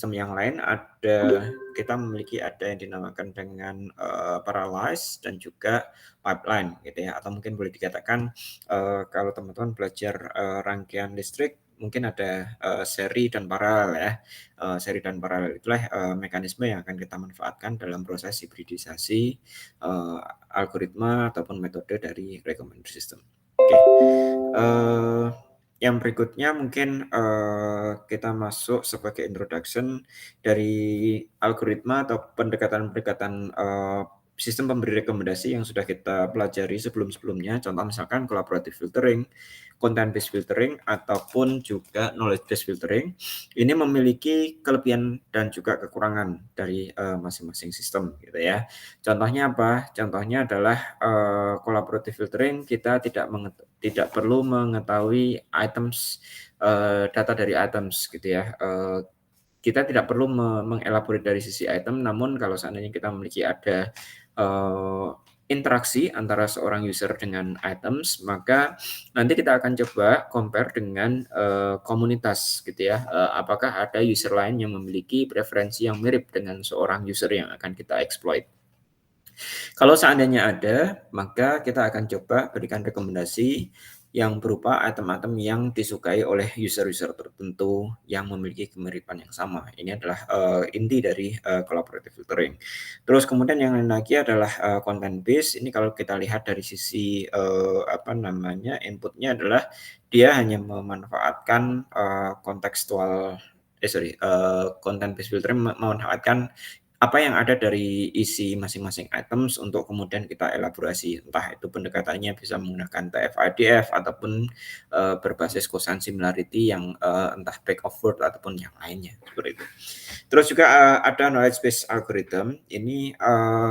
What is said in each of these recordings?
sistem yang lain ada kita memiliki ada yang dinamakan dengan, parallels dan juga pipeline gitu ya, atau mungkin boleh dikatakan, kalau teman-teman belajar, rangkaian listrik mungkin ada, seri dan paralel ya. Seri dan paralel itulah, mekanisme yang akan kita manfaatkan dalam proses hibridisasi, algoritma ataupun metode dari recommender system. Oke, eee, yang berikutnya mungkin, kita masuk sebagai introduction dari algoritma atau pendekatan-pendekatan, sistem pemberi rekomendasi yang sudah kita pelajari sebelum-sebelumnya. Contoh misalkan collaborative filtering, content based filtering, ataupun juga knowledge based filtering. Ini memiliki kelebihan dan juga kekurangan dari, masing-masing sistem gitu ya. Contohnya apa? Contohnya adalah, collaborative filtering kita tidak perlu mengetahui items, data dari items gitu ya, kita tidak perlu mengelaborate dari sisi item, namun kalau seandainya kita memiliki ada, interaksi antara seorang user dengan items, maka nanti kita akan coba compare dengan, komunitas gitu ya, apakah ada user lain yang memiliki preferensi yang mirip dengan seorang user yang akan kita exploit. Kalau seandainya ada, maka kita akan coba berikan rekomendasi yang berupa item-item yang disukai oleh user-user tertentu yang memiliki kemiripan yang sama. Ini adalah, inti dari, collaborative filtering. Terus kemudian yang lain lagi adalah, content based. Ini kalau kita lihat dari sisi, apa namanya, inputnya adalah dia hanya memanfaatkan, content based filtering memanfaatkan apa yang ada dari isi masing-masing items untuk kemudian kita elaborasi, entah itu pendekatannya bisa menggunakan TF-IDF ataupun, berbasis Quotient Similarity yang, entah back of word ataupun yang lainnya, seperti itu. Terus juga, ada knowledge based algorithm. Ini,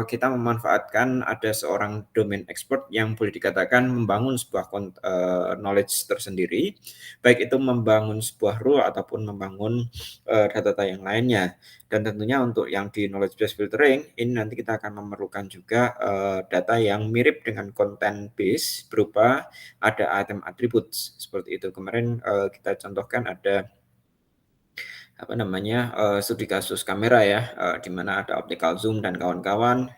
kita memanfaatkan ada seorang domain expert yang boleh dikatakan membangun sebuah knowledge tersendiri, baik itu membangun sebuah rule ataupun membangun, data-data yang lainnya. Dan tentunya untuk yang di knowledge based filtering, ini nanti kita akan memerlukan juga, data yang mirip dengan content base berupa ada item attributes, seperti itu. Kemarin, kita contohkan ada apa namanya, studi kasus kamera ya, di mana ada optical zoom dan kawan-kawan,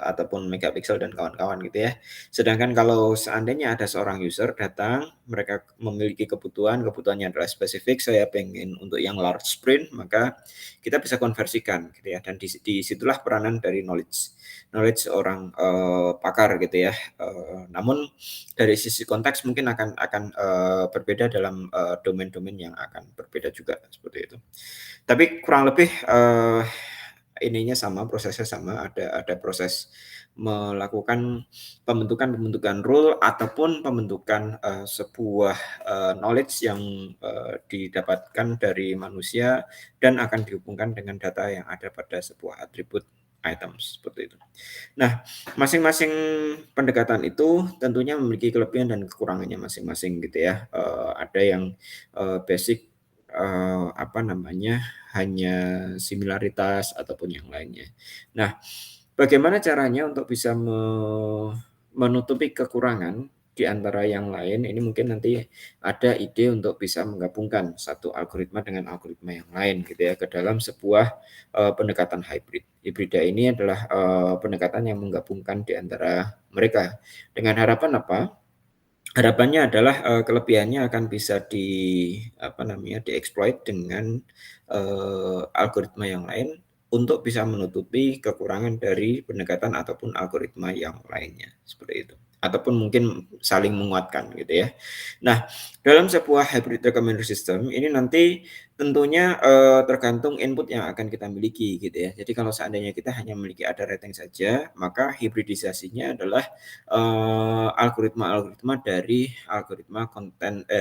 ataupun megapiksel dan kawan-kawan gitu ya. Sedangkan kalau seandainya ada seorang user datang, mereka memiliki kebutuhannya adalah spesifik, saya pengen untuk yang large print, maka kita bisa konversikan gitu ya, dan di situlah peranan dari knowledge seorang, pakar gitu ya. Namun dari sisi konteks mungkin akan, berbeda dalam, domain-domain yang akan berbeda juga, seperti itu. Tapi kurang lebih, ininya sama, prosesnya sama, ada proses melakukan pembentukan rule ataupun pembentukan, sebuah, knowledge yang, didapatkan dari manusia dan akan dihubungkan dengan data yang ada pada sebuah atribut items, seperti itu. Nah, masing-masing pendekatan itu tentunya memiliki kelebihan dan kekurangannya masing-masing gitu ya. Ada yang, basic, apa namanya, hanya similaritas ataupun yang lainnya. Nah, bagaimana caranya untuk bisa menutupi kekurangan di antara yang lain, ini mungkin nanti ada ide untuk bisa menggabungkan satu algoritma dengan algoritma yang lain gitu ya, ke dalam sebuah, pendekatan hybrid. Hibrida ini adalah, pendekatan yang menggabungkan di antara mereka. Dengan harapan apa? Harapannya adalah, kelebihannya akan bisa apa namanya, dieksploit dengan, algoritma yang lain untuk bisa menutupi kekurangan dari pendekatan ataupun algoritma yang lainnya, seperti itu. Ataupun mungkin saling menguatkan gitu ya. Nah, dalam sebuah hybrid recommender system ini nanti tentunya, tergantung input yang akan kita miliki gitu ya. Jadi kalau seandainya kita hanya memiliki ada rating saja, maka hibridisasinya adalah algoritma-algoritma dari algoritma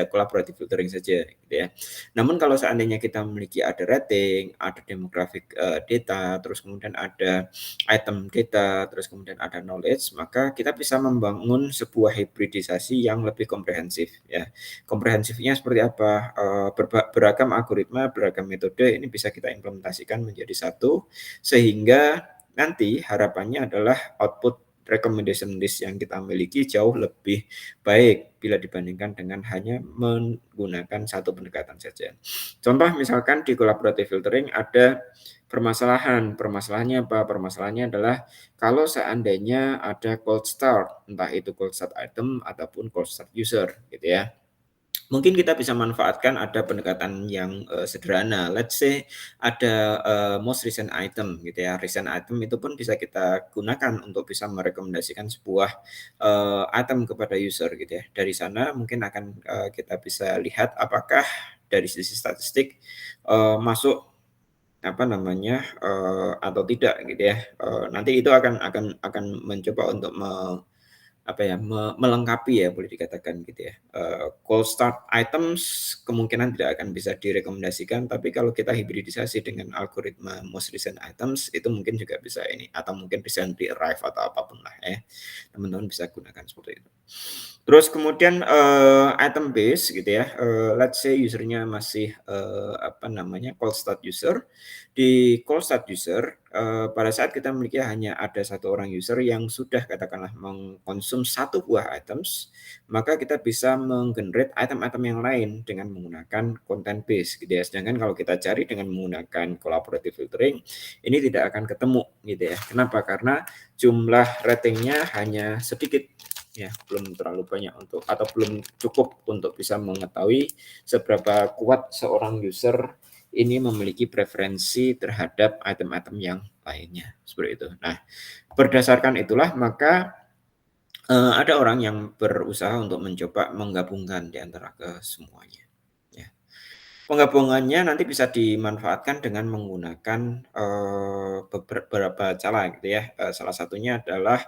collaborative filtering saja gitu ya. Namun kalau seandainya kita memiliki ada rating, ada demographic, data, terus kemudian ada item data, terus kemudian ada knowledge, maka kita bisa membangun sebuah hibridisasi yang lebih komprehensif ya. Komprehensifnya seperti apa? Beragam algoritma, beragam metode ini bisa kita implementasikan menjadi satu, sehingga nanti harapannya adalah output recommendation list yang kita miliki jauh lebih baik bila dibandingkan dengan hanya menggunakan satu pendekatan saja. Contoh misalkan di collaborative filtering ada permasalahan. Permasalahannya apa? Permasalahannya adalah kalau seandainya ada cold start, entah itu cold start item ataupun cold start user gitu ya. Mungkin kita bisa manfaatkan ada pendekatan yang, sederhana. Let's say ada, most recent item gitu ya. Recent item itu pun bisa kita gunakan untuk bisa merekomendasikan sebuah, item kepada user gitu ya. Dari sana mungkin akan, kita bisa lihat apakah dari sisi statistik, masuk apa namanya, atau tidak gitu ya. Nanti itu akan mencoba untuk apa ya, melengkapi ya boleh dikatakan gitu ya. Cold start items kemungkinan tidak akan bisa direkomendasikan, tapi kalau kita hibridisasi dengan algoritma most recent items itu mungkin juga bisa ini, atau mungkin recently arrive atau apapun lah ya. Teman-teman bisa gunakan seperti itu. Terus kemudian, item base gitu ya, let's say user-nya masih, apa namanya, cold start user. Di cold start user, pada saat kita memiliki hanya ada satu orang user yang sudah katakanlah mengkonsum satu buah items, maka kita bisa meng-generate item-item yang lain dengan menggunakan content base gitu ya. Sedangkan kalau kita cari dengan menggunakan collaborative filtering, ini tidak akan ketemu gitu ya. Kenapa? Karena jumlah ratingnya hanya sedikit ya, belum terlalu banyak untuk atau belum cukup untuk bisa mengetahui seberapa kuat seorang user ini memiliki preferensi terhadap item-item yang lainnya, seperti itu. Nah, berdasarkan itulah maka, ada orang yang berusaha untuk mencoba menggabungkan di antara kesemuanya, ya. Penggabungannya nanti bisa dimanfaatkan dengan menggunakan, beberapa cara gitu ya, salah satunya adalah,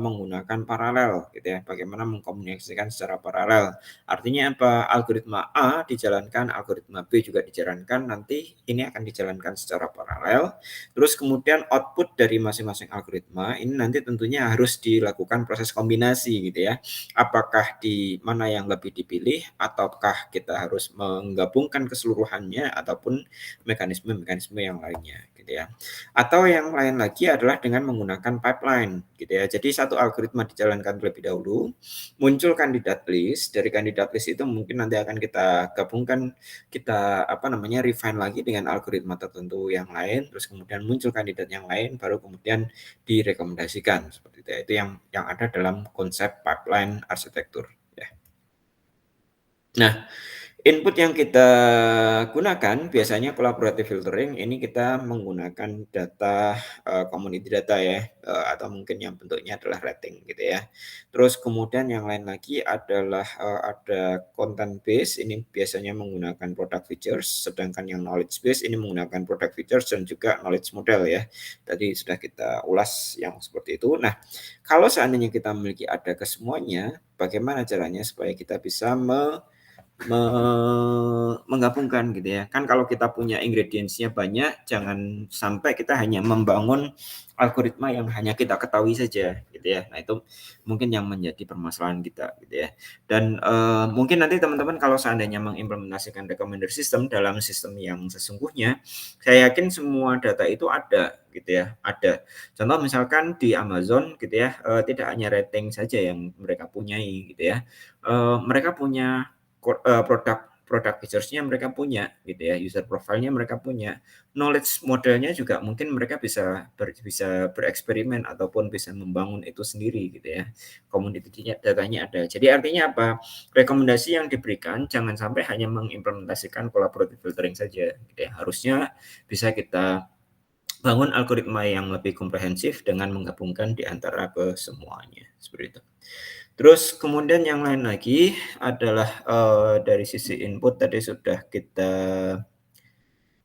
menggunakan paralel gitu ya, bagaimana mengkomunikasikan secara paralel. Artinya apa? Algoritma A dijalankan, algoritma B juga dijalankan, nanti ini akan dijalankan secara paralel, terus kemudian output dari masing-masing algoritma ini nanti tentunya harus dilakukan proses kombinasi gitu ya. Apakah di mana yang lebih dipilih ataukah kita harus menggabungkan keseluruhannya ataupun mekanisme-mekanisme yang lainnya gitu ya. Atau yang lain lagi adalah dengan menggunakan pipeline gitu ya. Jadi satu algoritma dijalankan terlebih dahulu, muncul kandidat list, dari kandidat list itu mungkin nanti akan kita gabungkan, kita apa namanya, refine lagi dengan algoritma tertentu yang lain, terus kemudian muncul kandidat yang lain, baru kemudian direkomendasikan seperti itu ya. Itu yang ada dalam konsep pipeline arsitektur ya. Nah, input yang kita gunakan biasanya collaborative filtering ini kita menggunakan data, community data ya, atau mungkin yang bentuknya adalah rating gitu ya. Terus kemudian yang lain lagi adalah, ada content base ini biasanya menggunakan product features, sedangkan yang knowledge base ini menggunakan product features dan juga knowledge model ya. Tadi sudah kita ulas yang seperti itu. Nah, kalau seandainya kita memiliki ada kesemuanya, bagaimana caranya supaya kita bisa menggabungkan gitu ya. Kan kalau kita punya ingredients-nya banyak, jangan sampai kita hanya membangun algoritma yang hanya kita ketahui saja gitu ya. Nah, itu mungkin yang menjadi permasalahan kita gitu ya. Dan, mungkin nanti teman-teman kalau seandainya mengimplementasikan recommender system dalam sistem yang sesungguhnya, saya yakin semua data itu ada gitu ya, ada. Contoh misalkan di Amazon gitu ya, tidak hanya rating saja yang mereka punyai gitu ya, mereka punya produk produk features-nya mereka punya gitu ya, user profile-nya mereka punya, knowledge modelnya juga mungkin mereka bisa bereksperimen ataupun bisa membangun itu sendiri gitu ya. Community datanya ada. Jadi artinya apa? Rekomendasi yang diberikan jangan sampai hanya mengimplementasikan collaborative filtering saja gitu ya. Harusnya bisa kita bangun algoritma yang lebih komprehensif dengan menggabungkan di antara kesemuanya, seperti itu. Terus kemudian yang lain lagi adalah, dari sisi input tadi sudah kita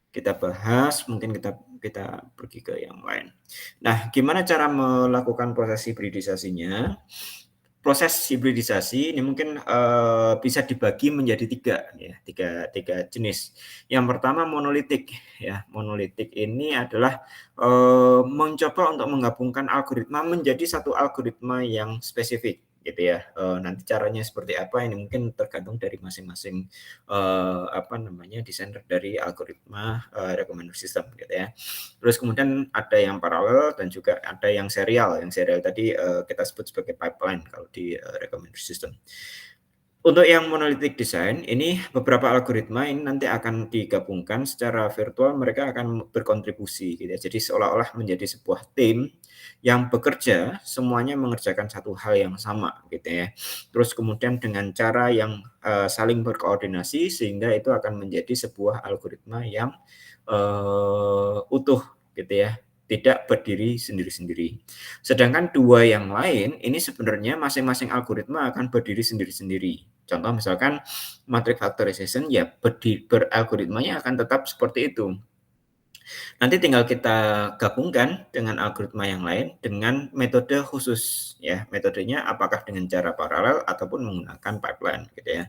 kita bahas, mungkin kita kita pergi ke yang lain. Nah, gimana cara melakukan proses hibridisasinya? Proses hibridisasi ini mungkin, bisa dibagi menjadi 3 ya, tiga jenis. Yang pertama monolitik ya, monolitik ini adalah, mencoba untuk menggabungkan algoritma menjadi satu algoritma yang spesifik gitu ya. Nanti caranya seperti apa ini mungkin tergantung dari masing-masing, apa namanya, desainer dari algoritma, recommender system gitu ya. Terus kemudian ada yang paralel dan juga ada yang serial. Yang serial tadi, kita sebut sebagai pipeline kalau di, recommender system. Untuk yang monolithic design, ini beberapa algoritma ini nanti akan digabungkan secara virtual, mereka akan berkontribusi gitu ya. Jadi seolah-olah menjadi sebuah tim yang bekerja, semuanya mengerjakan satu hal yang sama gitu ya. Terus kemudian dengan cara yang, saling berkoordinasi sehingga itu akan menjadi sebuah algoritma yang, utuh gitu ya, tidak berdiri sendiri-sendiri. Sedangkan 2 yang lain, ini sebenarnya masing-masing algoritma akan berdiri sendiri-sendiri. Contoh misalkan matrix factorization ya beralgoritmanya akan tetap seperti itu. Nanti tinggal kita gabungkan dengan algoritma yang lain dengan metode khusus ya. Metodenya apakah dengan cara paralel ataupun menggunakan pipeline gitu ya.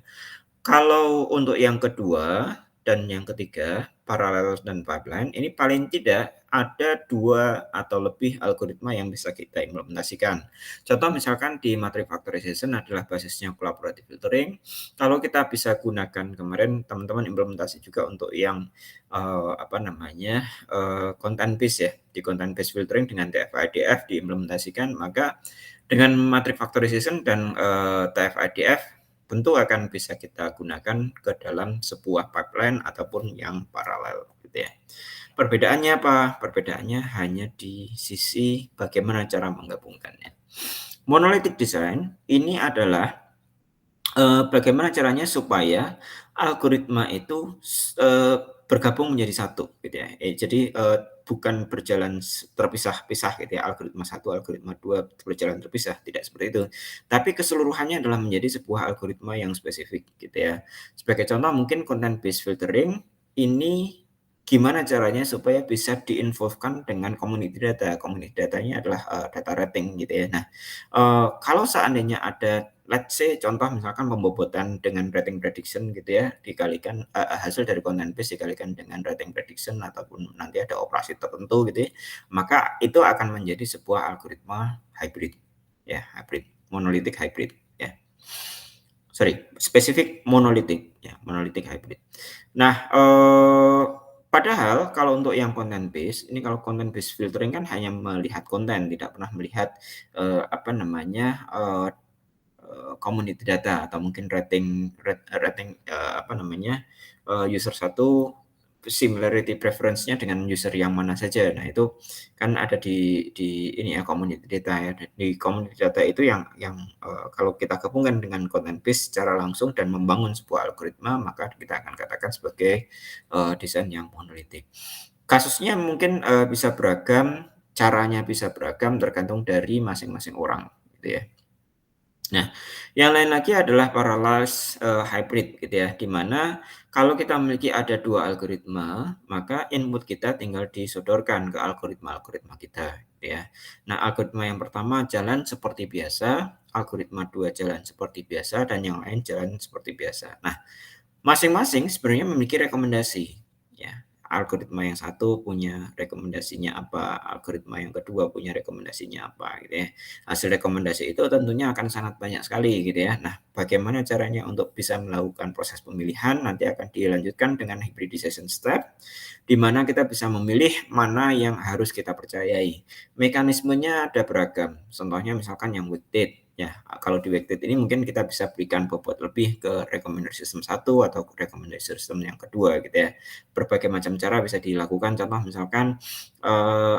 Kalau untuk yang kedua dan yang ketiga, paralel dan pipeline, ini paling tidak ada 2 atau lebih algoritma yang bisa kita implementasikan. Contoh misalkan di matrix factorization adalah basisnya collaborative filtering, kalau kita bisa gunakan kemarin teman-teman implementasi juga untuk yang, apa namanya, content based ya, di content based filtering dengan TF-IDF diimplementasikan, maka dengan matrix factorization dan, TF-IDF tentu akan bisa kita gunakan ke dalam sebuah pipeline ataupun yang paralel gitu ya. Perbedaannya apa? Perbedaannya hanya di sisi bagaimana cara menggabungkannya. Monolithic design ini adalah, bagaimana caranya supaya algoritma itu bergabung menjadi satu gitu ya. Jadi, bukan berjalan terpisah-pisah gitu ya, algoritma satu, algoritma 2 berjalan terpisah, tidak seperti itu. Tapi keseluruhannya adalah menjadi sebuah algoritma yang spesifik gitu ya. Sebagai contoh mungkin content based filtering ini gimana caranya supaya bisa di-involve-kan dengan community data. Community datanya adalah, data rating gitu ya. Nah, kalau seandainya ada let's say contoh misalkan pembobotan dengan rating prediction gitu ya, dikalikan hasil dari content base dikalikan dengan rating prediction ataupun nanti ada operasi tertentu gitu ya, maka itu akan menjadi sebuah algoritma hybrid, ya hybrid, monolithic hybrid ya. Sorry, spesifik monolithic ya, monolithic hybrid. Nah, padahal kalau untuk yang content base, ini kalau content base filtering kan hanya melihat konten, tidak pernah melihat, apa namanya, community data atau mungkin rating, apa namanya, user satu similarity preference-nya dengan user yang mana saja. Nah, itu kan ada di ini ya, community data ya. Di community data itu yang, kalau kita gabungkan dengan content base secara langsung dan membangun sebuah algoritma, maka kita akan katakan sebagai, desain yang monolitik. Kasusnya mungkin, bisa beragam, caranya bisa beragam tergantung dari masing-masing orang, gitu ya. Nah, yang lain lagi adalah parallels, hybrid gitu ya, di mana kalau kita memiliki ada 2 algoritma, maka input kita tinggal disodorkan ke algoritma-algoritma kita, gitu ya. Nah, algoritma yang pertama jalan seperti biasa, algoritma 2 jalan seperti biasa, dan yang lain jalan seperti biasa. Nah, masing-masing sebenarnya memiliki rekomendasi, ya. Algoritma yang satu punya rekomendasinya apa, algoritma yang kedua punya rekomendasinya apa, gitu ya. Hasil rekomendasi itu tentunya akan sangat banyak sekali, gitu ya. Nah, bagaimana caranya untuk bisa melakukan proses pemilihan, nanti akan dilanjutkan dengan hybridization step, di mana kita bisa memilih mana yang harus kita percayai. Mekanismenya ada beragam, contohnya misalkan yang weighted. Ya, kalau di weighted ini mungkin kita bisa berikan bobot lebih ke recommender system satu atau ke recommender system yang kedua gitu ya. Berbagai macam cara bisa dilakukan, contoh misalkan,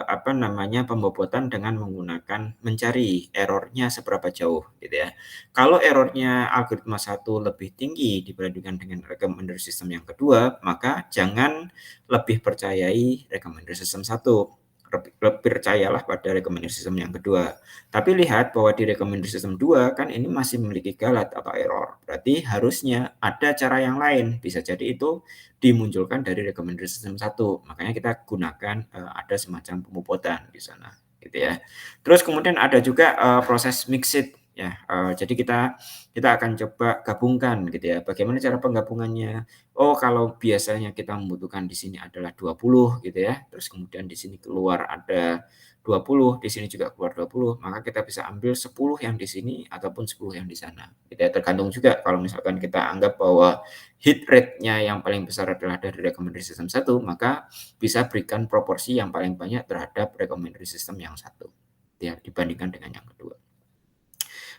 apa namanya, pembobotan dengan menggunakan mencari error-nya seberapa jauh gitu ya. Kalau error-nya algoritma satu lebih tinggi dibandingkan dengan recommender system yang kedua, maka jangan lebih percayai recommender system satu, lebih percayalah pada recommender system yang kedua. Tapi lihat bahwa di recommender system 2 kan ini masih memiliki galat atau error. Berarti harusnya ada cara yang lain. Bisa jadi itu dimunculkan dari recommender system satu. Makanya kita gunakan, ada semacam pembobotan di sana, gitu ya. Terus kemudian ada juga, proses mixed ya. Jadi kita akan coba gabungkan gitu ya. Bagaimana cara penggabungannya? Oh, kalau biasanya kita membutuhkan di sini adalah 20 gitu ya, terus kemudian di sini keluar ada 20, di sini juga keluar 20, maka kita bisa ambil 10 yang di sini ataupun 10 yang di sana, gitu ya. Tergantung juga kalau misalkan kita anggap bahwa hit rate-nya yang paling besar adalah dari recommendation system 1, maka bisa berikan proporsi yang paling banyak terhadap recommendation system yang satu, ya, dibandingkan dengan yang kedua.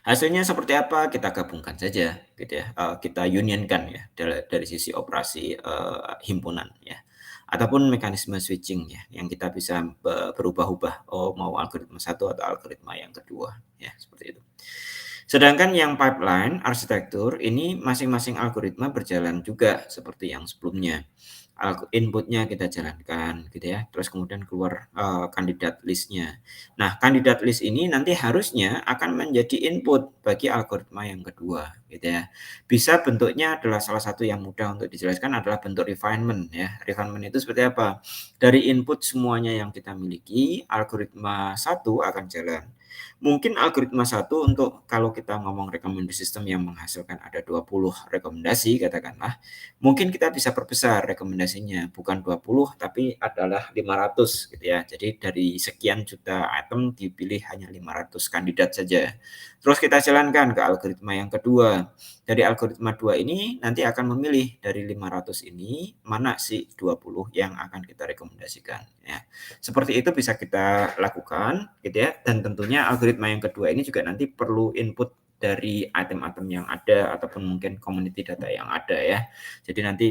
Hasilnya seperti apa? Kita gabungkan saja gitu ya, kita unionkan ya dari sisi operasi, himpunan ya, ataupun mekanisme switching ya yang kita bisa berubah-ubah, oh mau algoritma satu atau algoritma yang kedua ya, seperti itu. Sedangkan yang pipeline arsitektur ini masing-masing algoritma berjalan juga seperti yang sebelumnya. Input-nya kita jalankan gitu ya, terus kemudian keluar, kandidat list-nya. Nah, kandidat list ini nanti harusnya akan menjadi input bagi algoritma yang kedua gitu ya. Bisa bentuknya adalah salah satu yang mudah untuk dijelaskan adalah bentuk refinement ya. Refinement itu seperti apa? Dari input semuanya yang kita miliki, algoritma satu akan jalan. Mungkin algoritma satu untuk kalau kita ngomong recommendation system yang menghasilkan ada 20 rekomendasi katakanlah, mungkin kita bisa perbesar rekomendasinya, bukan 20 tapi adalah 500 gitu ya. Jadi dari sekian juta item dipilih hanya 500 kandidat saja. Terus kita jalankan ke algoritma yang kedua. Dari algoritma 2 ini nanti akan memilih dari 500 ini mana sih 20 yang akan kita rekomendasikan ya. Seperti itu bisa kita lakukan gitu ya, dan tentunya algoritma yang kedua ini juga nanti perlu input dari item-item yang ada ataupun mungkin community data yang ada ya. Jadi nanti,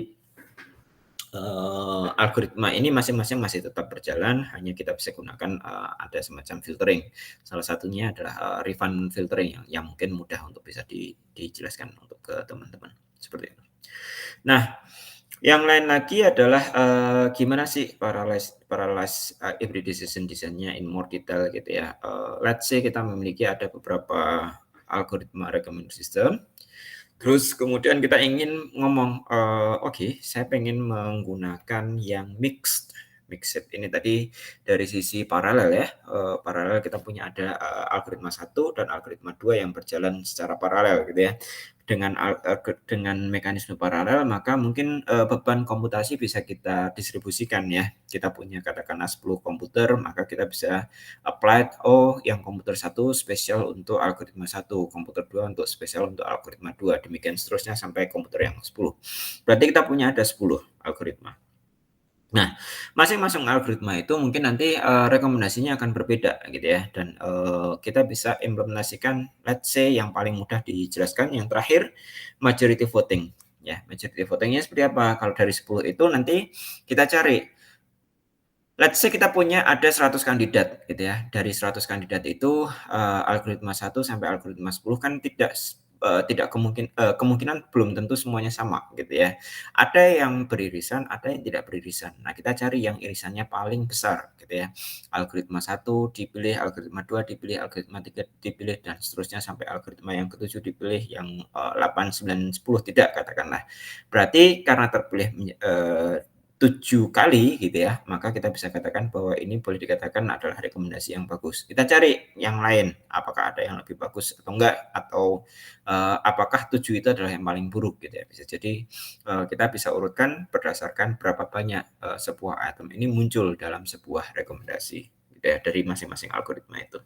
algoritma ini masing-masing masih tetap berjalan, hanya kita bisa gunakan, ada semacam filtering. Salah satunya adalah, refinement filtering yang mungkin mudah untuk bisa dijelaskan untuk ke teman-teman, seperti itu. Nah, yang lain lagi adalah, gimana sih parallels, hybrid decision design-nya in more detail gitu ya. Let's say kita memiliki ada beberapa algoritma recommendation system, terus kemudian kita ingin ngomong, "Oke, saya pengen menggunakan yang mixed." Mixed ini tadi dari sisi paralel ya, paralel kita punya ada, algoritma satu dan algoritma 2 yang berjalan secara paralel gitu ya. Dengan mekanisme paralel maka mungkin, beban komputasi bisa kita distribusikan ya. Kita punya katakanlah 10 komputer, maka kita bisa apply, oh yang komputer satu spesial untuk algoritma satu, komputer 2 untuk spesial untuk algoritma 2, demikian seterusnya sampai komputer yang 10. Berarti kita punya ada 10 algoritma. Nah, masing-masing algoritma itu mungkin nanti, rekomendasinya akan berbeda gitu ya dan, kita bisa implementasikan let's say yang paling mudah dijelaskan yang terakhir majority voting ya. Majority voting-nya seperti apa? Kalau dari 10 itu nanti kita cari, let's say kita punya ada 100 kandidat gitu ya. Dari 100 kandidat itu, algoritma satu sampai algoritma 10 kan tidak kemungkinan belum tentu semuanya sama gitu ya. Ada yang beririsan, ada yang tidak beririsan. Nah, kita cari yang irisannya paling besar gitu ya. Algoritma satu dipilih, algoritma 2 dipilih, algoritma 3 dipilih, dan seterusnya sampai algoritma yang ketujuh dipilih, yang, 8, 9, 10 tidak katakanlah. Berarti karena terpilih 7 kali gitu ya, maka kita bisa katakan bahwa ini boleh dikatakan adalah rekomendasi yang bagus. Kita cari yang lain, apakah ada yang lebih bagus atau enggak, atau, apakah 7 itu adalah yang paling buruk gitu ya. Bisa jadi, kita bisa urutkan berdasarkan berapa banyak, sebuah item ini muncul dalam sebuah rekomendasi gitu ya, dari masing-masing algoritma itu.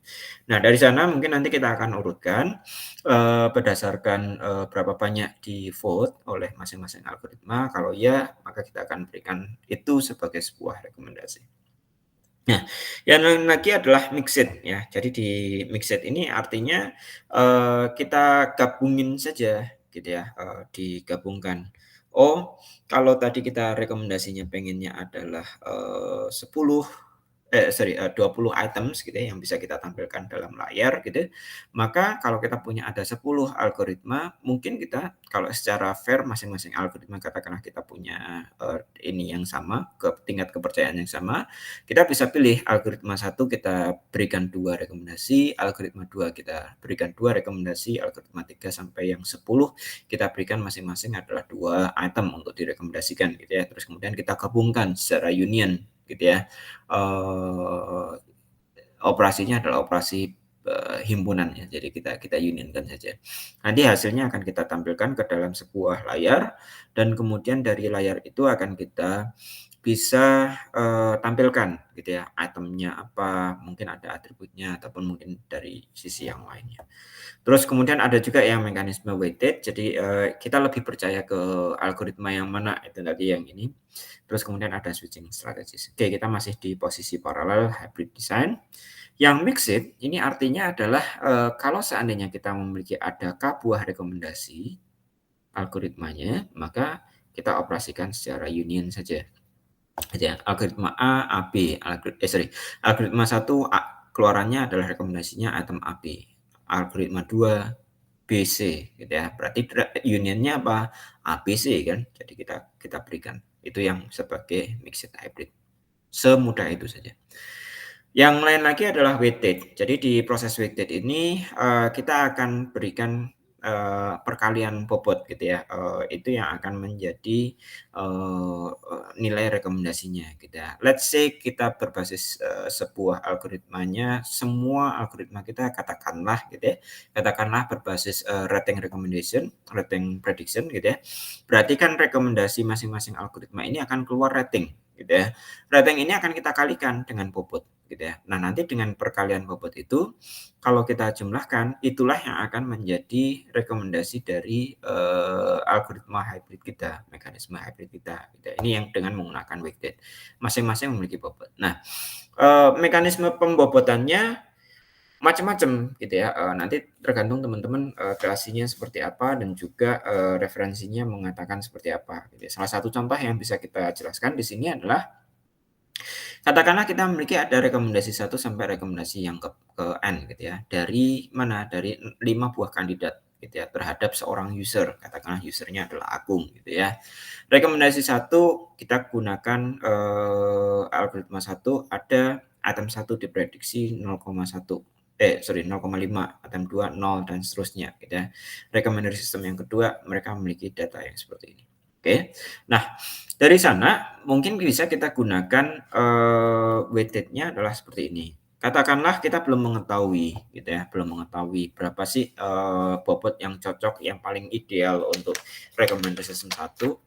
Nah, dari sana mungkin nanti kita akan urutkan, berdasarkan, berapa banyak di-vote oleh masing-masing algoritma, kalau iya, maka kita akan berikan itu sebagai sebuah rekomendasi. Nah, yang lain lagi adalah mixed ya. Jadi di mixed ini artinya, kita gabungin saja gitu ya, digabungkan. Oh, kalau tadi kita rekomendasinya pengennya adalah, 10 sorry, 20 items gitu ya yang bisa kita tampilkan dalam layar gitu, maka kalau kita punya ada 10 algoritma, mungkin kita kalau secara fair masing-masing algoritma katakanlah kita punya, ini yang sama, tingkat kepercayaan yang sama, kita bisa pilih algoritma satu kita berikan 2 rekomendasi, algoritma 2 kita berikan 2 rekomendasi, algoritma 3 sampai yang 10 kita berikan masing-masing adalah 2 item untuk direkomendasikan gitu ya. Terus kemudian kita gabungkan secara union gitu ya. Operasinya adalah operasi himpunan ya, jadi kita unionkan saja. Nanti hasilnya akan kita tampilkan ke dalam sebuah layar dan kemudian dari layar itu akan kita bisa, tampilkan gitu ya, itemnya apa, mungkin ada atributnya ataupun mungkin dari sisi yang lainnya. Terus kemudian ada juga yang mekanisme weighted, jadi, kita lebih percaya ke algoritma yang mana, itu tadi yang ini. Terus kemudian ada switching strategies. Oke, kita masih di posisi parallel hybrid design. Yang mixed ini artinya adalah, kalau seandainya kita memiliki ada K buah rekomendasi algoritmanya, maka kita operasikan secara union saja. Gitu ya, algoritma A, AB, algoritma satu A, keluarannya adalah rekomendasinya item AB, algoritma 2 B, C gitu ya. Berarti unionnya apa? A, B, C kan. Jadi kita kita berikan. Itu yang sebagai mixed hybrid. Semudah itu saja. Yang lain lagi adalah weighted. Jadi di proses weighted ini, kita akan berikan, perkalian bobot gitu ya, itu yang akan menjadi, nilai rekomendasinya gitu ya. Let's say kita berbasis, sebuah algoritmanya, semua algoritma kita katakanlah gitu ya, katakanlah berbasis, rating recommendation, rating prediction gitu ya. Berarti kan rekomendasi masing-masing algoritma ini akan keluar rating gitu ya. Rating ini akan kita kalikan dengan bobot gitu ya. Nah, nanti dengan perkalian bobot itu, kalau kita jumlahkan, itulah yang akan menjadi rekomendasi dari, algoritma hybrid kita, mekanisme hybrid kita, gitu ya. Ini yang dengan menggunakan weighted. Masing-masing memiliki bobot. Nah, mekanisme pembobotannya macam-macam gitu ya, nanti tergantung teman-teman, kreasinya seperti apa dan juga, referensinya mengatakan seperti apa, gitu ya. Salah satu contoh yang bisa kita jelaskan di sini adalah katakanlah kita memiliki ada rekomendasi satu sampai rekomendasi yang ke N gitu ya, dari mana, dari 5 buah kandidat gitu ya, terhadap seorang user, katakanlah usernya adalah Agung gitu ya. Rekomendasi satu kita gunakan, algoritma satu ada item satu diprediksi 0,1 0,5, item 2 0 dan seterusnya gitu ya. Recommender system yang kedua mereka memiliki data yang seperti ini. Oke. Nah, dari sana mungkin bisa kita gunakan, weighted-nya adalah seperti ini. Katakanlah kita belum mengetahui gitu ya, belum mengetahui berapa sih, bobot yang cocok, yang paling ideal untuk recommender system satu,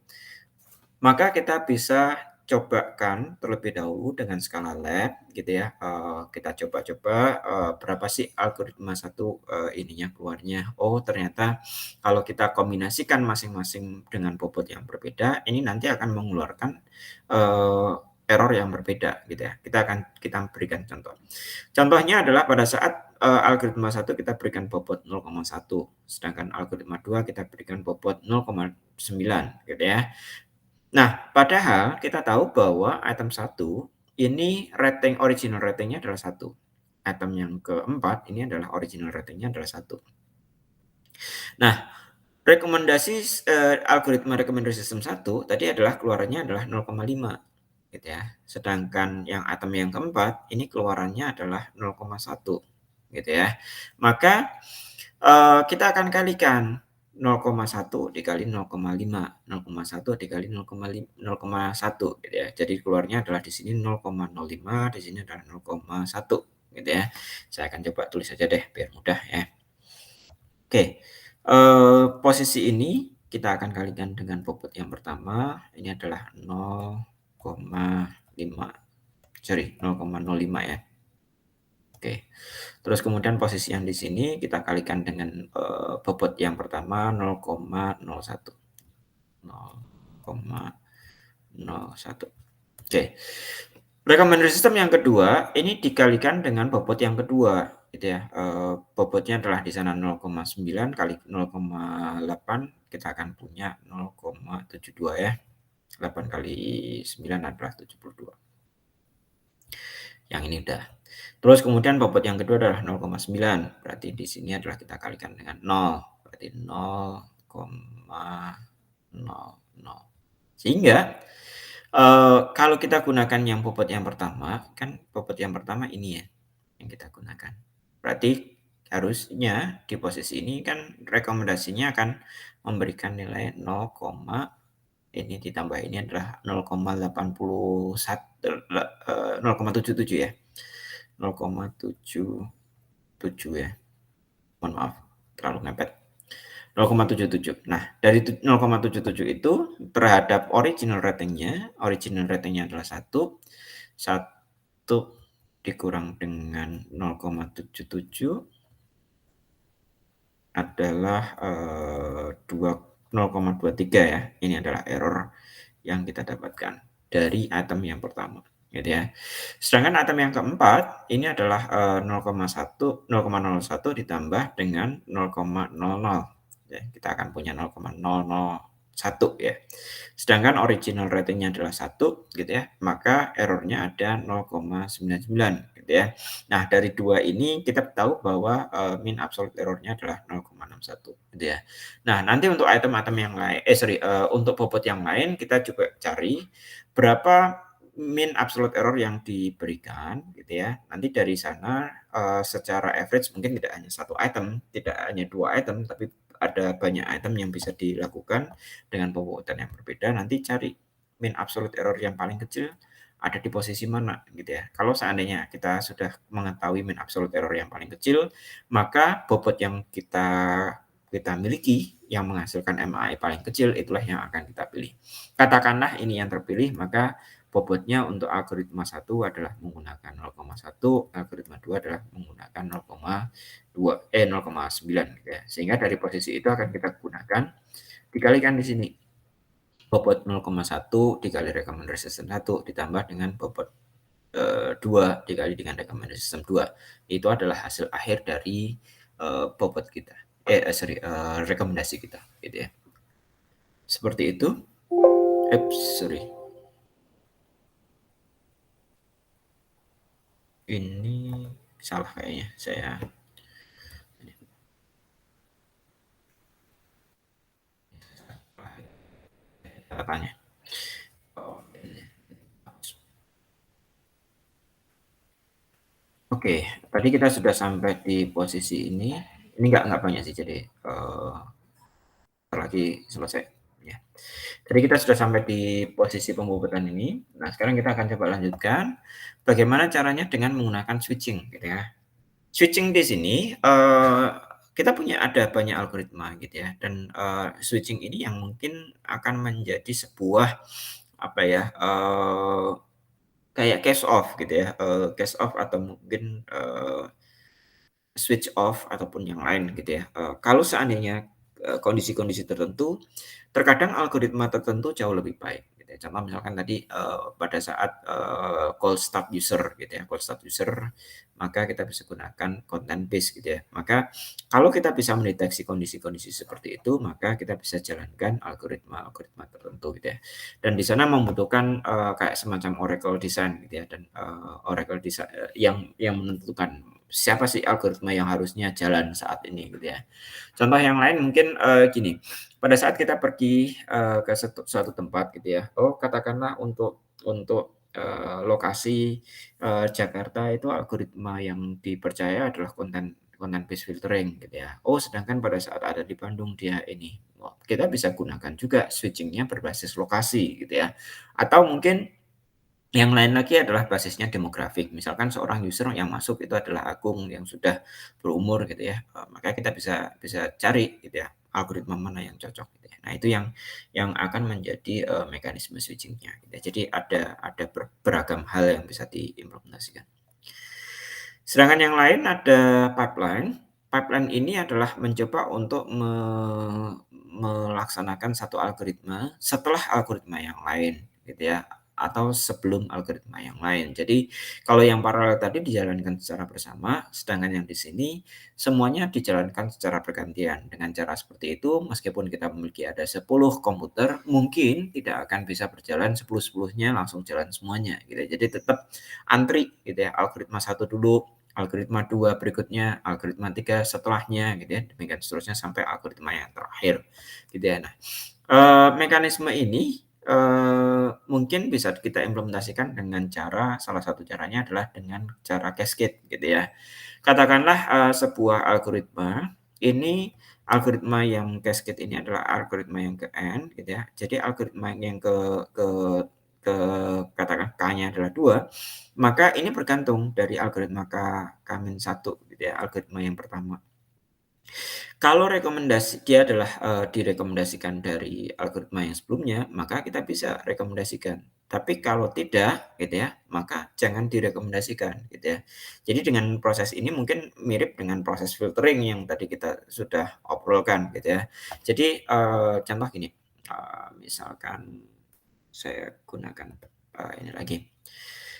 maka kita bisa cobakan terlebih dahulu dengan skala lab gitu ya, kita coba-coba, berapa sih algoritma satu, ininya keluarnya. Oh ternyata kalau kita kombinasikan masing-masing dengan bobot yang berbeda, ini nanti akan mengeluarkan, error yang berbeda gitu ya. Kita berikan contoh. Contohnya adalah pada saat, algoritma satu kita berikan bobot 0,1, sedangkan algoritma 2 kita berikan bobot 0,9 gitu ya. Nah, padahal kita tahu bahwa item satu ini original rating-nya adalah satu. Item yang keempat ini adalah original rating-nya adalah satu. Nah, algoritma recommender system satu tadi adalah keluarannya adalah 0,5 gitu ya. Sedangkan yang item yang keempat ini keluarannya adalah 0,1 gitu ya. Maka, kita akan kalikan 0,1 dikali 0,5, 0,1 dikali 0,1 gitu ya. Jadi keluarnya adalah di sini 0,05, di sini adalah 0,1 gitu ya. Saya akan coba tulis saja deh biar mudah ya. Oke, posisi ini kita akan kalikan dengan bobot yang pertama, ini adalah 0,5, sorry 0,05 ya. Oke. Terus kemudian posisi yang di sini kita kalikan dengan, bobot yang pertama 0,01. 0,01. Oke. Recommender system yang kedua, ini dikalikan dengan bobot yang kedua, gitu ya. Bobotnya adalah di sana 0,9 kali 0,8, kita akan punya 0,72 ya. 8 kali 9 adalah 72. Yang ini udah. Terus kemudian bobot yang kedua adalah 0,9, berarti di sini adalah kita kalikan dengan 0, berarti 0,00. Sehingga, kalau kita gunakan yang bobot yang pertama, kan bobot yang pertama ini ya, yang kita gunakan. Berarti harusnya di posisi ini kan rekomendasinya akan memberikan nilai 0, ini ditambah ini adalah 0,77 ya, 0,77 0,7 ya, mohon maaf terlalu mepet. 0,77. Nah, dari 0,77 itu terhadap original rating-nya adalah 1 dikurang dengan 0,77 adalah, 0,23 ya. Ini adalah error yang kita dapatkan dari item yang pertama, gitu ya. Sedangkan item yang keempat ini adalah, 0,1 ditambah dengan 0,00, ya. Kita akan punya 0,001 ya. Sedangkan original rating-nya adalah 1 gitu ya, maka error-nya ada 0,99 gitu ya. Nah, dari 2 ini kita tahu bahwa, mean absolute error-nya adalah 0,61 gitu ya. Nah, nanti untuk item-item yang lain untuk bobot yang lain kita juga cari berapa mean absolute error yang diberikan gitu ya. Nanti dari sana, secara average mungkin tidak hanya 1 item, tidak hanya 2 item, tapi ada banyak item yang bisa dilakukan dengan pembobotan yang berbeda. Nanti cari mean absolute error yang paling kecil ada di posisi mana gitu ya. Kalau seandainya kita sudah mengetahui mean absolute error yang paling kecil, maka bobot yang kita miliki yang menghasilkan MAI paling kecil itulah yang akan kita pilih. Katakanlah ini yang terpilih, maka bobotnya untuk algoritma 1 adalah menggunakan 0,1, algoritma 2 adalah menggunakan 0,9 gitu ya. Sehingga dari posisi itu akan kita gunakan dikalikan di sini. Bobot 0,1 dikali recommended system 1 ditambah dengan bobot 2 dikali dengan recommended system 2. Itu adalah hasil akhir dari, bobot kita. Rekomendasi kita gitu ya. Seperti itu. Sorry. Ini salah kayaknya saya catatannya. Oke, tadi kita sudah sampai di posisi ini. Ini nggak banyak sih, jadi, bentar lagi selesai, ya. Jadi kita sudah sampai di posisi pembobotan ini. Nah, sekarang kita akan coba lanjutkan, bagaimana caranya dengan menggunakan switching, gitu ya. Switching di sini, kita punya ada banyak algoritma gitu ya, dan, switching ini yang mungkin akan menjadi sebuah, apa ya, kayak case off gitu ya, case off atau mungkin, switch off ataupun yang lain gitu ya. Kalau seandainya, kondisi-kondisi tertentu, terkadang algoritma tertentu jauh lebih baik gitu ya. Contoh misalkan tadi, pada saat, call start user gitu ya, call start user, maka kita bisa gunakan content base gitu ya. Maka kalau kita bisa mendeteksi kondisi-kondisi seperti itu, maka kita bisa jalankan algoritma-algoritma tertentu gitu ya. Dan di sana membutuhkan, kayak semacam oracle design gitu ya, dan, yang menentukan siapa sih algoritma yang harusnya jalan saat ini gitu ya. Contoh yang lain mungkin, gini, pada saat kita pergi, ke suatu tempat gitu ya, katakanlah lokasi, Jakarta itu algoritma yang dipercaya adalah content based filtering gitu ya. Sedangkan pada saat ada di Bandung dia ini, kita bisa gunakan juga switching-nya berbasis lokasi gitu ya. Atau mungkin yang lain lagi adalah basisnya demografik. Misalkan seorang user yang masuk itu adalah Agung yang sudah berumur gitu ya, maka kita bisa bisa cari gitu ya, algoritma mana yang cocok gitu ya. Nah itu yang akan menjadi, mekanisme switching-nya gitu ya. Jadi ada beragam hal yang bisa diimplementasikan. Sedangkan yang lain ada pipeline. Pipeline ini adalah mencoba untuk melaksanakan satu algoritma setelah algoritma yang lain gitu ya, atau sebelum algoritma yang lain. Jadi kalau yang paralel tadi dijalankan secara bersama, sedangkan yang di sini semuanya dijalankan secara bergantian. Dengan cara seperti itu, meskipun kita memiliki ada 10 komputer, mungkin tidak akan bisa berjalan 10-10-nya langsung jalan semuanya gitu ya. Jadi tetap antri gitu ya, algoritma 1 dulu, algoritma 2 berikutnya, algoritma 3 setelahnya gitu ya, demikian seterusnya sampai algoritma yang terakhir gitu ya. Nah, mekanisme ini, mungkin bisa kita implementasikan dengan cara salah satu caranya adalah dengan cara cascade gitu ya. Katakanlah, sebuah algoritma, ini algoritma yang cascade ini adalah algoritma yang ke-n gitu ya. Jadi algoritma yang ke katakan K-nya adalah 2. Maka ini bergantung dari algoritma K-1 gitu ya, algoritma yang pertama. Kalau dia adalah, direkomendasikan dari algoritma yang sebelumnya, maka kita bisa rekomendasikan. Tapi kalau tidak gitu ya, maka jangan direkomendasikan gitu ya. Jadi dengan proses ini mungkin mirip dengan proses filtering yang tadi kita sudah obrolkan gitu ya. Jadi, contoh gini, misalkan saya gunakan, ini lagi.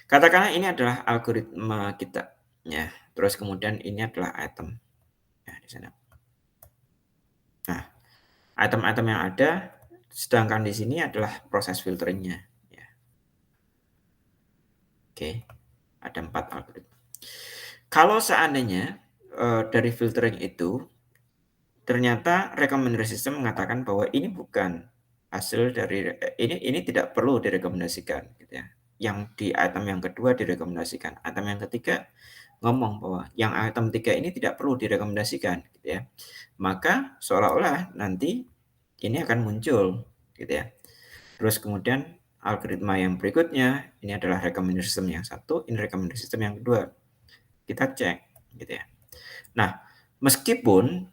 Katakanlah ini adalah algoritma kita ya, terus kemudian ini adalah item, ya di sana. Nah, item-item yang ada, sedangkan di sini adalah proses filteringnya, ya. Oke, ada 4 algoritma. Kalau seandainya, dari filtering itu, ternyata recommendation system mengatakan bahwa ini bukan hasil dari ini tidak perlu direkomendasikan, gitu ya. Yang di item yang kedua direkomendasikan, item yang ketiga ngomong bahwa yang item 3 ini tidak perlu direkomendasikan, gitu ya. Maka seolah-olah nanti ini akan muncul, gitu ya. Terus kemudian algoritma yang berikutnya, ini adalah recommendation system yang satu, ini recommendation system yang kedua. Kita cek, gitu ya. Nah, meskipun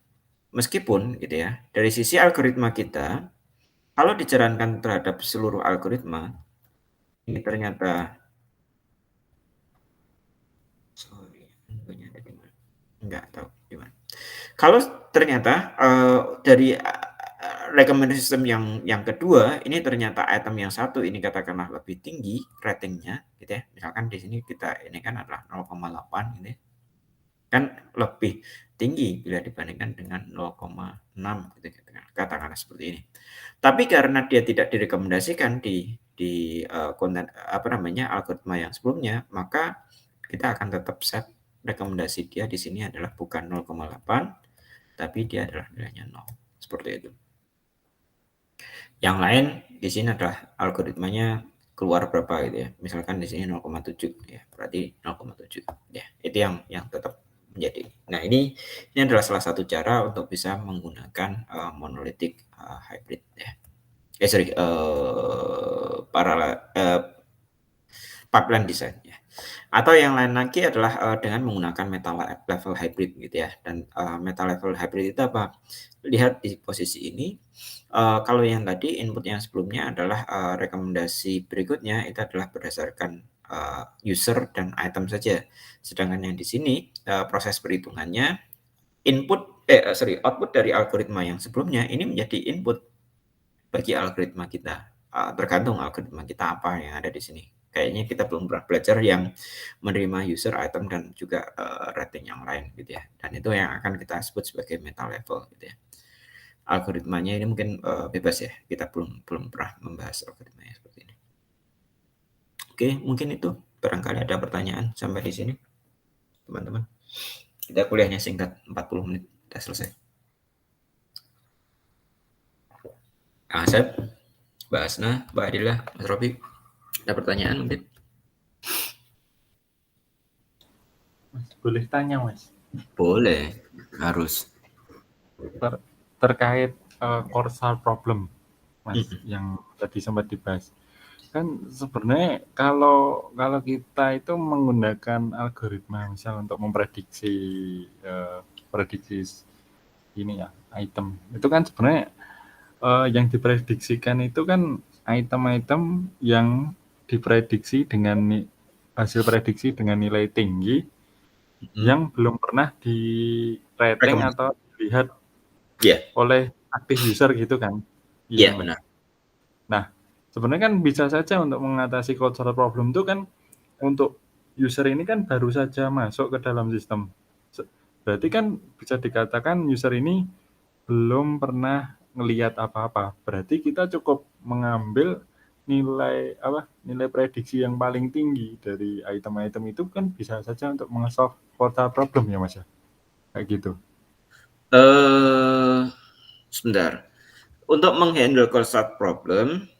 meskipun gitu ya, dari sisi algoritma kita, kalau dijalankan terhadap seluruh algoritma, ini ternyata sorry, infonya ada di mana? Enggak tahu di mana. Kalau ternyata, dari, recommendation system yang kedua, ini ternyata item yang satu ini katakanlah lebih tinggi ratingnya gitu ya, misalkan di sini kita ini kan adalah 0,8 gitu ya, kan lebih tinggi bila dibandingkan dengan 0,6 gitu ya, katakanlah seperti ini. Tapi karena dia tidak direkomendasikan di, konten apa namanya, algoritma yang sebelumnya, maka kita akan tetap set rekomendasi dia di sini adalah bukan 0,8, tapi dia adalah nilainya 0, seperti itu. Yang lain di sini adalah algoritmanya keluar berapa gitu ya, misalkan di sini 0,7 ya, berarti 0,7 ya, itu yang tetap menjadi. Nah ini adalah salah satu cara untuk bisa menggunakan, monolithic, hybrid ya. Sorry, pipeline design ya. Atau yang lain lagi adalah, dengan menggunakan meta level hybrid gitu ya, dan, meta level hybrid itu apa? Lihat di posisi ini, kalau yang tadi input yang sebelumnya adalah, rekomendasi berikutnya itu adalah berdasarkan, user dan item saja. Sedangkan yang di sini, proses perhitungannya output dari algoritma yang sebelumnya ini menjadi input bagi algoritma kita, tergantung algoritma kita apa yang ada di sini. Kayaknya kita belum pernah belajar yang menerima user, item, dan juga, rating yang lain gitu ya, dan itu yang akan kita sebut sebagai meta level gitu ya. Algoritmanya ini mungkin, bebas ya, kita belum belum pernah membahas algoritmanya seperti ini. Oke, mungkin itu, barangkali ada pertanyaan sampai di sini, teman-teman. Kita kuliahnya singkat, 40 menit, udah selesai. Kang Asep, Mbak Asna, Mbak Adila, Mas Robi, ada pertanyaan mungkin? Mas, boleh tanya Mas? Boleh, harus. Terkait Corsar problem, Mas, Mhm. yang tadi sempat dibahas. Kan sebenarnya kalau kita itu menggunakan algoritma misal untuk memprediksi prediksi ini ya, item. Itu kan sebenarnya yang diprediksikan itu kan item-item yang diprediksi dengan hasil prediksi dengan nilai tinggi yang belum pernah di rating Rekomendasi. atau dilihat Iya, oleh aktif user gitu kan. Iya iya Mas. benar. Nah, sebenarnya kan bisa saja untuk mengatasi cultural problem itu kan untuk user ini kan baru saja masuk ke dalam sistem. Berarti kan bisa dikatakan user ini belum pernah ngelihat apa-apa. Berarti kita cukup mengambil nilai prediksi yang paling tinggi dari item-item itu kan bisa saja untuk mengesolve cultural problem ya Mas ya. Kayak gitu. Sebentar. Untuk menghandle constant problem,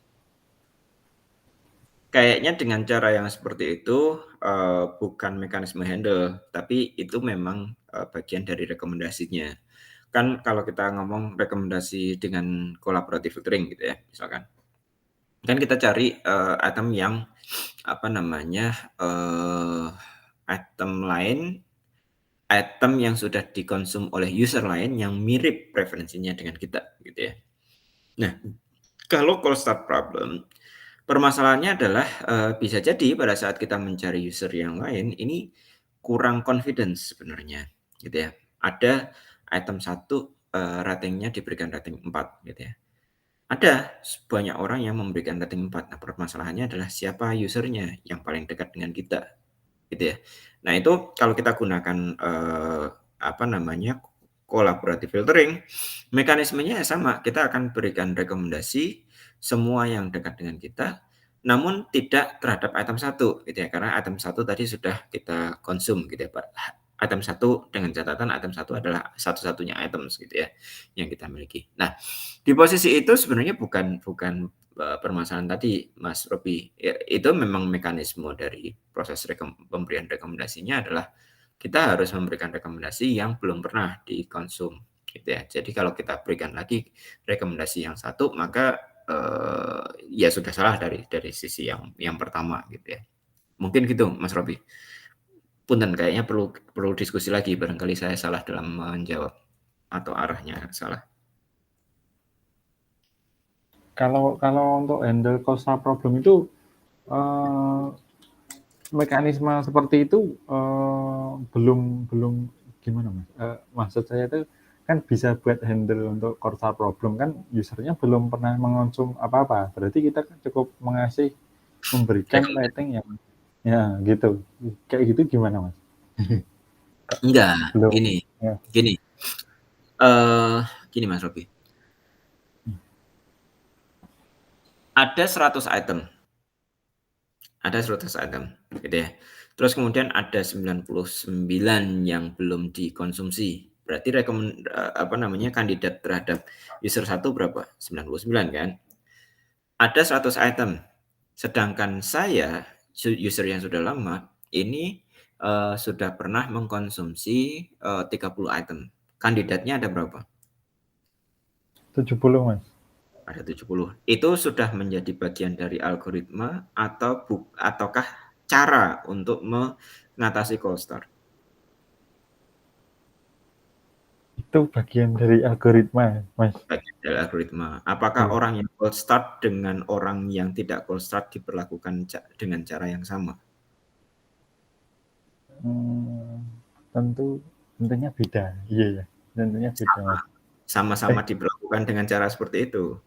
kayaknya dengan cara yang seperti itu, bukan mekanisme handle, tapi itu memang, bagian dari rekomendasinya. Kan kalau kita ngomong rekomendasi dengan collaborative filtering gitu ya, misalkan. Kan kita cari, item yang, apa namanya, item lain, item yang sudah dikonsum oleh user lain yang mirip preferensinya dengan kita, gitu ya. Nah, kalau cold start problem, permasalahannya adalah, bisa jadi pada saat kita mencari user yang lain, ini kurang confidence sebenarnya, gitu ya. Ada item satu, ratingnya diberikan rating 4 gitu ya. Ada banyak orang yang memberikan rating 4. Nah, permasalahannya adalah siapa user-nya yang paling dekat dengan kita, gitu ya. Nah, itu kalau kita gunakan, apa namanya, collaborative filtering, mekanismenya sama, kita akan berikan rekomendasi semua yang dekat dengan kita, namun tidak terhadap item satu, gitu ya, karena item satu tadi sudah kita konsum, gitu ya, Pak. Item satu dengan catatan item satu adalah satu-satunya items, gitu ya, yang kita miliki. Nah, di posisi itu sebenarnya bukan bukan, permasalahan tadi, Mas Robi, itu memang mekanisme dari proses pemberian rekomendasinya adalah kita harus memberikan rekomendasi yang belum pernah dikonsum, gitu ya. Jadi kalau kita berikan lagi rekomendasi yang satu, maka, ya sudah salah dari sisi yang pertama, gitu ya. Mungkin gitu, Mas Robi. Punten, kayaknya perlu perlu diskusi lagi, barangkali saya salah dalam menjawab atau arahnya salah. Kalau untuk handle cold start problem itu, mekanisme seperti itu, belum gimana, Mas, maksud saya itu kan bisa buat handle untuk cold start problem kan user-nya belum pernah mengonsum apa-apa, berarti kita kan cukup memberikan Rekomendasi. rating yang ya gitu. Kayak gitu gimana, Mas? Enggak, Belum gini ya. gini, eee, gini Mas Robi, ada 100 item ada 100 item, gitu ya. Terus kemudian ada 99 yang belum dikonsumsi. Berarti apa namanya, kandidat terhadap user satu berapa? 99 kan? Ada 100 item, sedangkan saya, user yang sudah lama, ini, sudah pernah mengkonsumsi, 30 item. Kandidatnya ada berapa? 70, Mas. Ada 70. Itu sudah menjadi bagian dari algoritma atau ataukah cara untuk mengatasi cold start? Itu bagian dari algoritma, Mas. Bagian dari algoritma. Apakah Iya. orang yang cold start dengan orang yang tidak cold start diperlakukan dengan cara yang sama? Tentunya beda. Iya ya, tentunya beda, Sama. Mas. Sama-sama diperlakukan dengan cara seperti itu.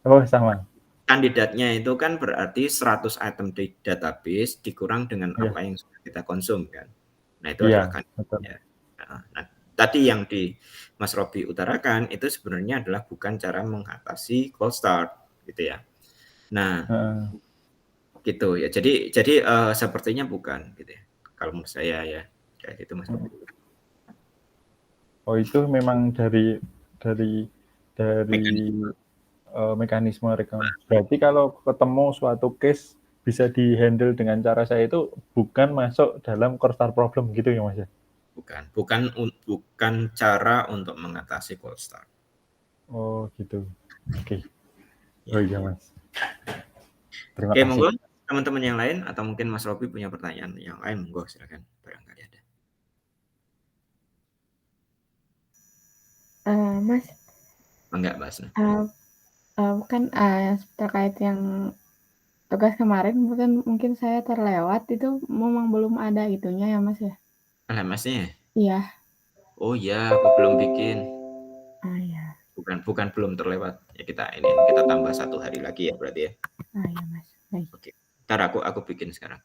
Oh sama. Kandidatnya itu kan berarti 100 item di database dikurang dengan Iya. apa yang sudah kita konsum kan. Nah, itu adalah Iya, betul. kandidatnya. Nah, tadi yang di Mas Robi utarakan itu sebenarnya adalah bukan cara mengatasi cold start gitu ya. Nah, Heeh. gitu ya. Jadi, sepertinya bukan gitu ya. Kalau menurut saya ya, kayak gitu Mas Robi. Oh itu memang dari dari, Mekanisme. mekanisme berarti kalau ketemu suatu case bisa di-handle dengan cara saya itu bukan masuk dalam cold start problem gitu ya, Mas, ya? Bukan cara untuk mengatasi cold start. Oh gitu. Oke. Oh Ya. iya, Mas. Terima Oke, kasih. monggo teman-teman yang lain atau mungkin Mas Robi punya pertanyaan yang lain, monggo silakan barangkali ada. Mas, Enggak, Mbak Asna. kan, terkait yang tugas kemarin mungkin saya terlewat itu memang belum ada itunya ya, Mas, ya? LMS-nya? Iya. Oh iya, aku belum bikin. Iya. Bukan belum terlewat. Ya kita tambah 1 hari lagi ya berarti ya. Iya, Mas. Baik. Oke. Entar aku bikin sekarang.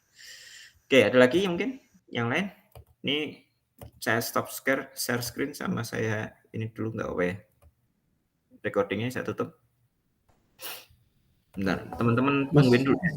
Oke, ada lagi mungkin yang lain? Ini saya stop share screen sama saya ini dulu nggak apa ya? Recording-nya saya tutup. Bentar, teman-teman Mas, tungguin dulu ya.